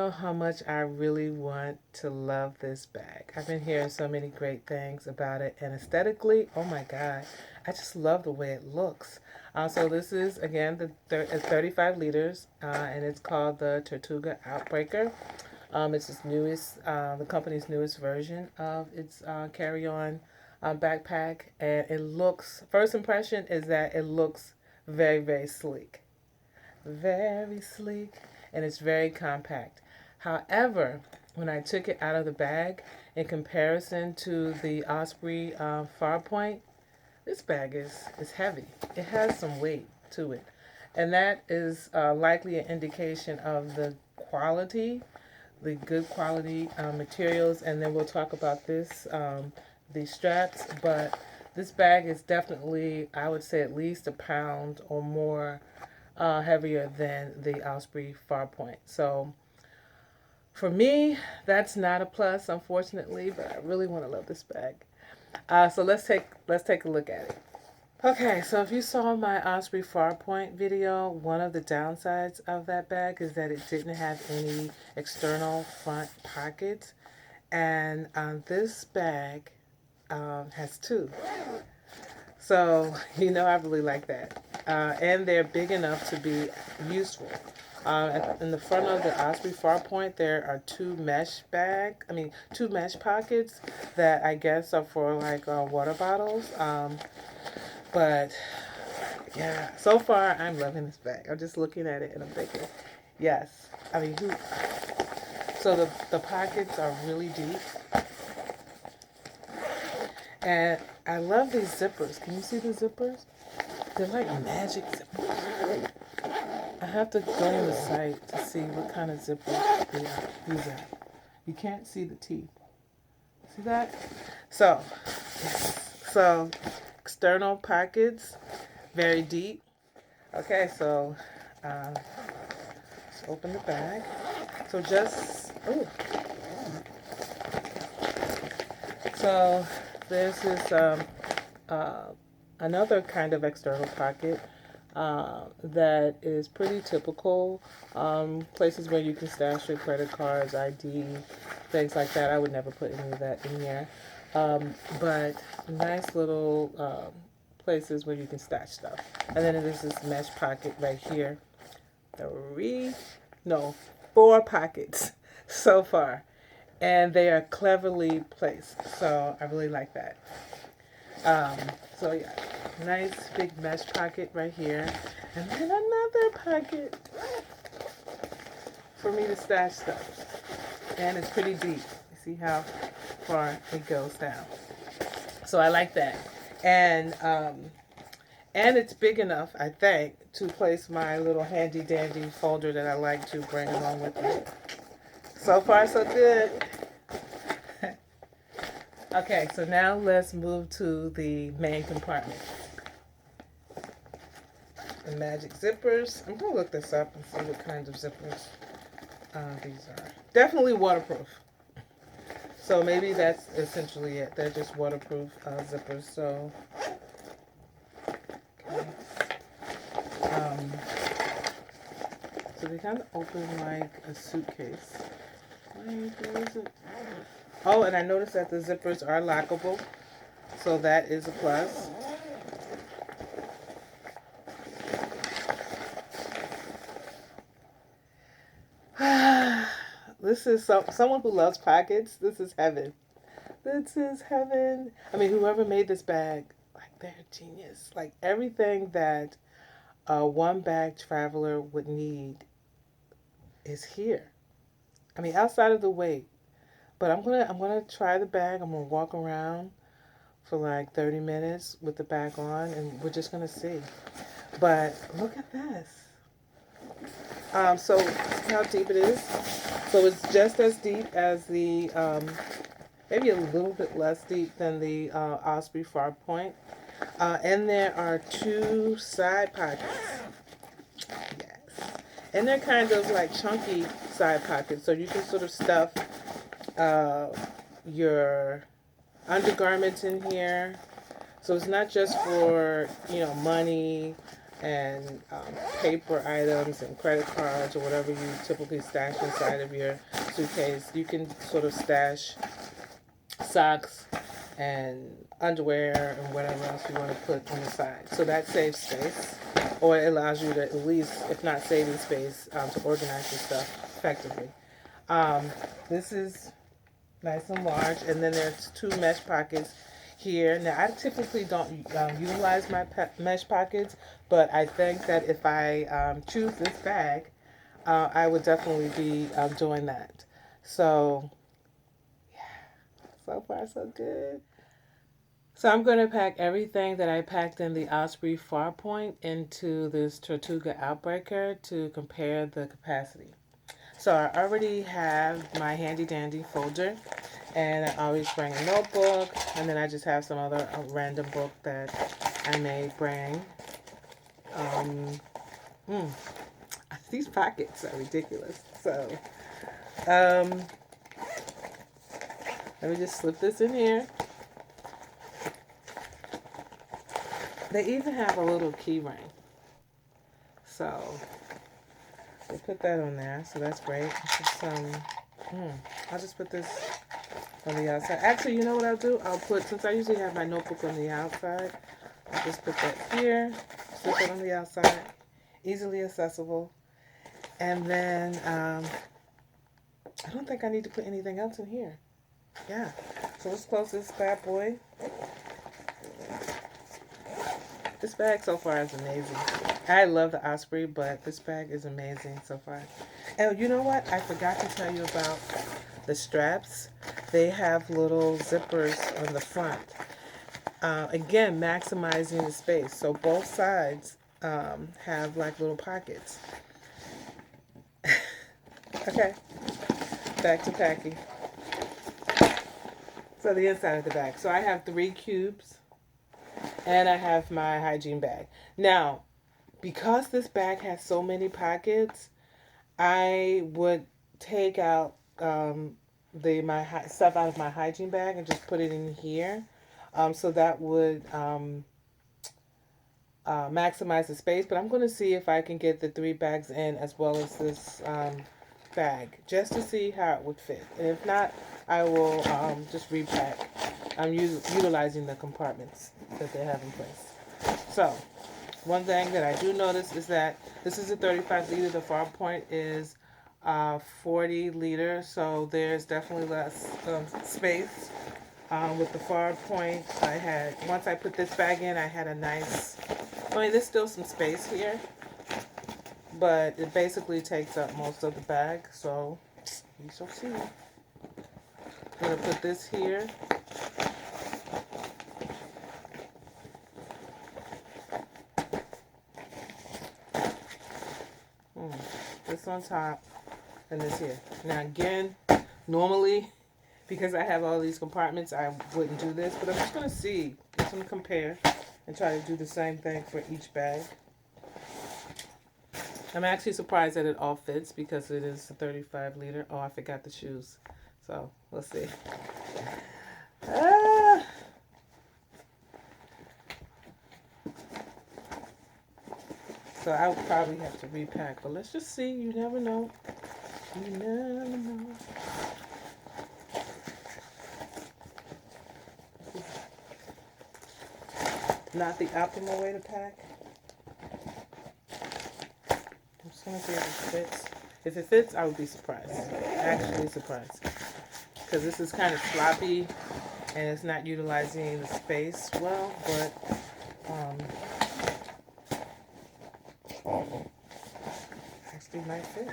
know how much I really want to love this bag. I've been hearing so many great things about it, and aesthetically, oh my God, I just love the way it looks. So this is again it's 35 liters, and it's called the Tortuga Outbreaker. It's its newest, the company's newest version of its carry-on backpack, and it looks. First impression is that it looks very, very sleek, and it's very compact. However, when I took it out of the bag, in comparison to the Osprey Farpoint, this bag is heavy. It has some weight to it, and that is likely an indication of the quality, the good quality materials. And then we'll talk about this, the straps. But this bag is definitely, I would say, at least a pound or more heavier than the Osprey Farpoint. So for me, that's not a plus, unfortunately, but I really want to love this bag. So let's take a look at it. Okay, so if you saw my Osprey Farpoint video, one of the downsides of that bag is that it didn't have any external front pockets, and this bag has two. So I really like that, and they're big enough to be useful. In the front of the Osprey Farpoint, there are two mesh pockets that I guess are for like water bottles. But yeah, so far I'm loving this bag. I'm just looking at it and I'm thinking, yes. So the pockets are really deep, and I love these zippers. Can you see the zippers? They're like magic zippers. I have to go on the site to see what kind of zippers these are. You can't see the teeth. See that? So, yes. So external pockets, very deep. Okay, so let's open the bag. So there's this another kind of external pocket that is pretty typical. Places where you can stash your credit cards, ID, things like that. I would never put any of that in here. But nice little places where you can stash stuff. And then there's this mesh pocket right here. Four pockets so far. And they are cleverly placed. So I really like that. So yeah, nice big mesh pocket right here. And then another pocket for me to stash stuff. And it's pretty deep. You see how far it goes down. So I like that. And it's big enough, I think, to place my little handy dandy folder that I like to bring along with me. So far, so good. Okay, so now let's move to the main compartment. The magic zippers. I'm going to look this up and see what kinds of zippers these are. Definitely waterproof. So maybe that's essentially it. They're just waterproof zippers. So, okay. So they kind of open like a suitcase. Where is it? Oh, and I noticed that the zippers are lockable, so that is a plus. This is someone who loves pockets. This is heaven. This is heaven. I mean, whoever made this bag, like, they're a genius. Like, everything that a one-bag traveler would need is here. I mean, outside of the weight. But I'm gonna try the bag. I'm gonna walk around for like 30 minutes with the bag on, and we're just gonna see. But look at this. So see how deep it is. So it's just as deep as the, maybe a little bit less deep than the Osprey Farpoint. And there are two side pockets. Yes. And they're kind of like chunky side pockets, so you can sort of stuff your undergarments in here. So it's not just for money, and paper items and credit cards or whatever you typically stash inside of your suitcase. You can sort of stash socks and underwear and whatever else you want to put on the side. So that saves space, or it allows you to at least, if not saving space, to organize your stuff effectively. This is nice and large, and then there's two mesh pockets here. Now I typically don't utilize my mesh pockets, but I think that if I choose this bag, I would definitely be doing that. So so far so good. So I'm going to pack everything that I packed in the Osprey Farpoint into this Tortuga Outbreaker to compare the capacity. So I already have my handy dandy folder, and I always bring a notebook, and then I just have some other random book that I may bring. These pockets are ridiculous. So let me just slip this in here. They even have a little key ring. So they put that on there, so that's great. I'll just put this on the outside. Actually, you know what I'll do? Since I usually have my notebook on the outside, I'll just put that here, slip it on the outside, easily accessible. And then, I don't think I need to put anything else in here. Yeah, so let's close this bad boy. This bag so far is amazing. I love the Osprey, but this bag is amazing so far. And you know what? I forgot to tell you about the straps. They have little zippers on the front. Again, maximizing the space. So both sides have like little pockets. Okay, back to packing. So the inside of the bag. So I have 3 cubes. And I have my hygiene bag. Now, because this bag has so many pockets, I would take out my stuff out of my hygiene bag and just put it in here. So that would maximize the space. But I'm going to see if I can get the 3 bags in as well as this bag, just to see how it would fit. And if not, I will just repack. I'm utilizing the compartments that they have in place. So, one thing that I do notice is that this is a 35 liter. The Farpoint is 40 liter, so there's definitely less space. With the Farpoint, once I put this bag in, I had a nice, there's still some space here, but it basically takes up most of the bag, so we shall see. I'm going to put this here. This on top and this here. Now again, normally, because I have all these compartments, I wouldn't do this, but I'm just going to see. I'm going to compare and try to do the same thing for each bag. I'm actually surprised that it all fits because it is a 35 liter. Oh, I forgot the shoes. So, let's see. So I would probably have to repack, but let's just see. You never know. You never know. Not the optimal way to pack. I'm just going to see if it fits. If it fits, I would be surprised. Actually surprised. Because this is kind of sloppy and it's not utilizing the space well, but actually might fit.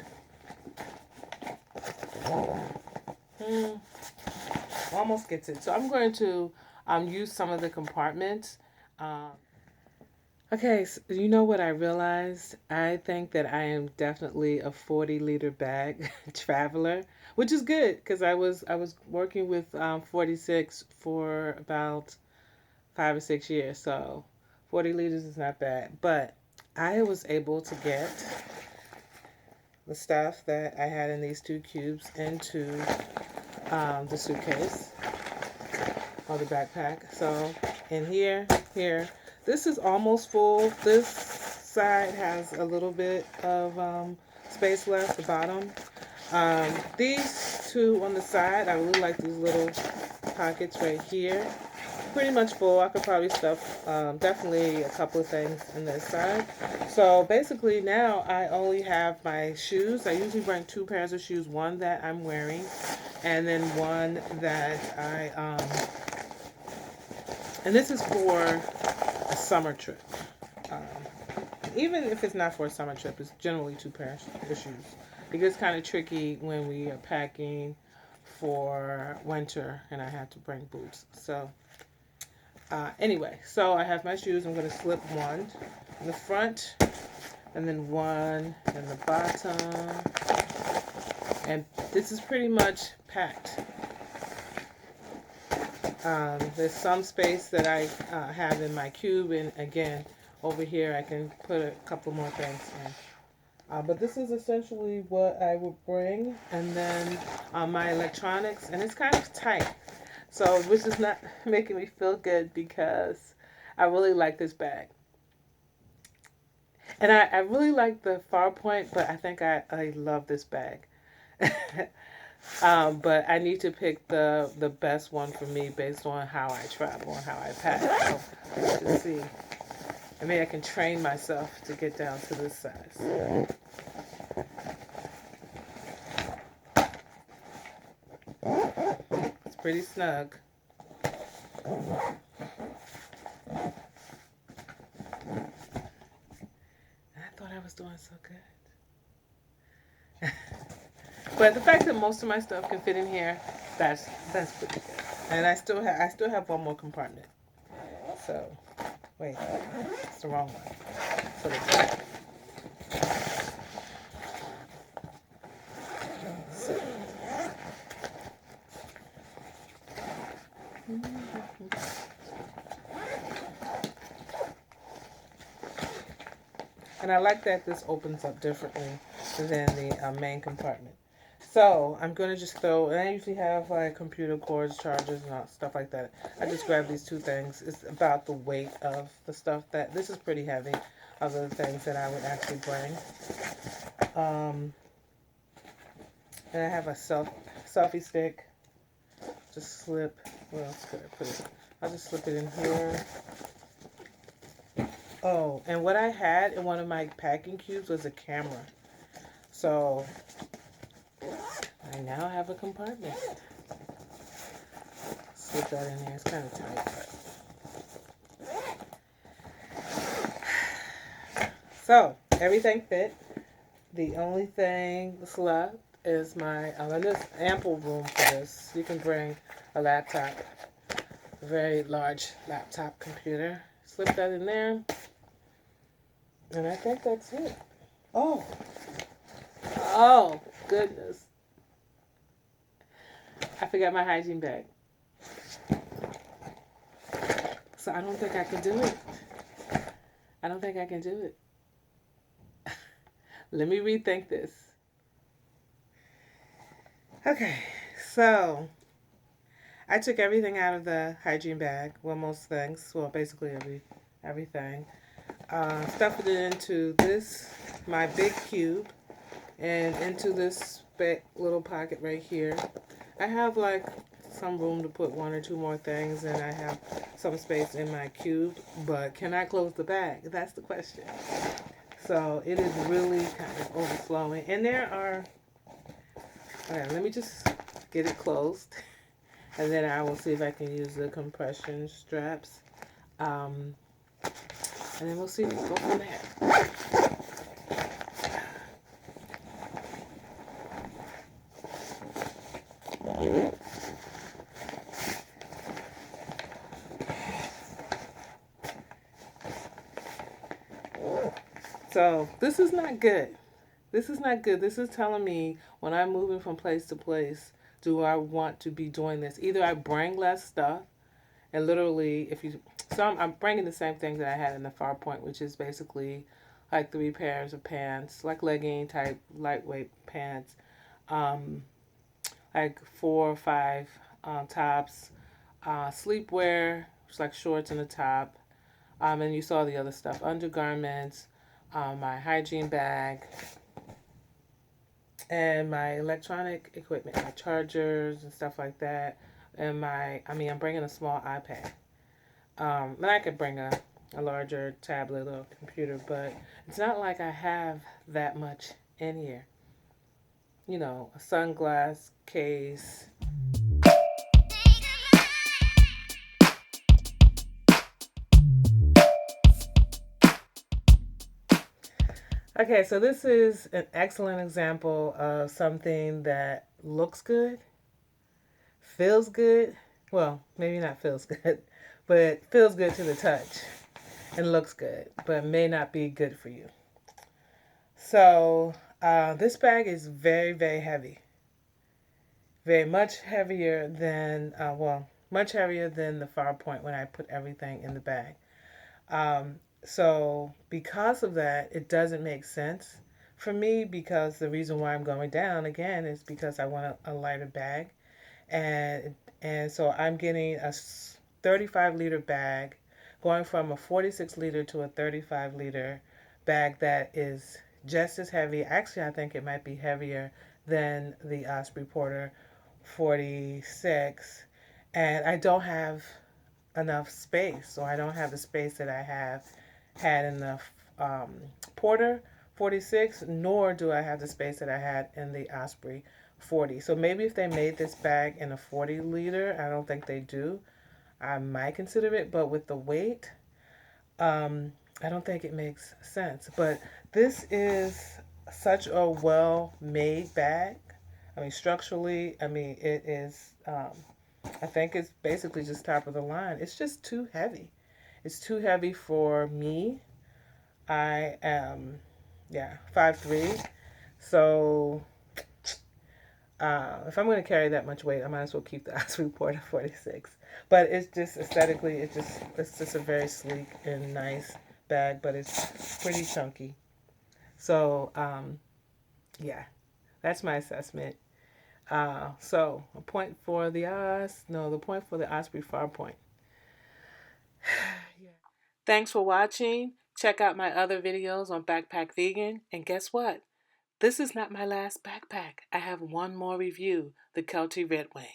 Almost gets it. So I'm going to use some of the compartments. Okay, so you know what I realized? I think that I am definitely a 40 liter bag traveler, which is good because I was working with 46 for about 5 or 6 years, so 40 liters is not bad. But I was able to get the stuff that I had in these 2 cubes into the suitcase or the backpack. So in here, this is almost full. This side has a little bit of space left, the bottom. These two on the side, I really like these little pockets right here. Pretty much full. I could probably stuff definitely a couple of things in this side. So basically now I only have my shoes. I usually bring two pairs of shoes, one that I'm wearing and then one that and this is for a summer trip. Um, Even if it's not for a summer trip, it's generally two pairs of shoes. It gets kind of tricky when we are packing for winter and I have to bring boots. So anyway, so I have my shoes. I'm going to slip one in the front and then one in the bottom. And this is pretty much packed. There's some space that I have in my cube, and again, over here I can put a couple more things in. But this is essentially what I would bring, and then my electronics, and it's kind of tight, so which is not making me feel good because I really like this bag. And I really like the Farpoint, but I think I love this bag. But I need to pick the best one for me based on how I travel and how I pack. So let's just see. I mean, I can train myself to get down to this size. It's pretty snug. I thought I was doing so good. But the fact that most of my stuff can fit in here, that's pretty good. And I still have one more compartment. So, wait, it's the wrong one. So and I like that this opens up differently than the main compartment. So I'm going to just throw, and I usually have like computer cords, chargers, and stuff like that. I just grab these two things. It's about the weight of the stuff that, this is pretty heavy, of the things that I would actually bring. And I have a selfie stick. Just slip, where else could I put it? I'll just slip it in here. Oh, and what I had in one of my packing cubes was a camera. So I now have a compartment. Slip that in there. It's kind of tight, but. So everything fit. The only thing that's left is my, and there's ample room for this. You can bring a laptop, a very large laptop computer. Slip that in there. And I think that's it. Oh, goodness. I forgot my hygiene bag. So I don't think I can do it. I don't think I can do it. Let me rethink this. Okay, so I took everything out of the hygiene bag. Well, most things. Well, basically everything. Stuffed it into this, my big cube, and into this big little pocket right here. I have like some room to put one or two more things, and I have some space in my cube, but can I close the bag? That's the question. So it is really kind of overflowing. And there are, okay, let me just get it closed, and then I will see if I can use the compression straps. And then we'll see, go from there. So this is not good. This is not good. This is telling me when I'm moving from place to place, do I want to be doing this? Either I bring less stuff, and literally, I'm bringing the same thing that I had in the Farpoint, which is basically like 3 pairs of pants, like legging type lightweight pants, like 4 or 5 tops, sleepwear, which is like shorts and a top, and you saw the other stuff, undergarments, my hygiene bag, and my electronic equipment, my chargers and stuff like that. And I'm bringing a small iPad. And I could bring a larger tablet or computer, but it's not like I have that much in here. You know, a sunglass case. Okay, so this is an excellent example of something that looks good, feels good. Well, maybe not feels good, but feels good to the touch and looks good, but may not be good for you. So this bag is very, very heavy. Very much heavier than, much heavier than the Farpoint when I put everything in the bag. So because of that, it doesn't make sense for me, because the reason why I'm going down again is because I want a lighter bag. And so I'm getting a 35-liter bag, going from a 46-liter to a 35-liter bag that is just as heavy. Actually, I think it might be heavier than the Osprey Porter 46. And I don't have enough space, so I don't have the space that I have had in the Porter 46, nor do I have the space that I had in the Osprey 40. So maybe if they made this bag in a 40 liter, I don't think they do, I might consider it, but with the weight, I don't think it makes sense. But this is such a well-made bag. I mean, structurally, it is, I think it's basically just top of the line. It's just too heavy. It's too heavy for me. I am, 5'3". So if I'm going to carry that much weight, I might as well keep the Osprey Porter 46. But it's just aesthetically, it's just a very sleek and nice bag, but it's pretty chunky. So yeah, that's my assessment. So a point for the the point for the Osprey Farpoint. Yeah. Thanks for watching. Check out my other videos on Backpack Vegan. And guess what? This is not my last backpack. I have one more review, the Kelty Red Wing.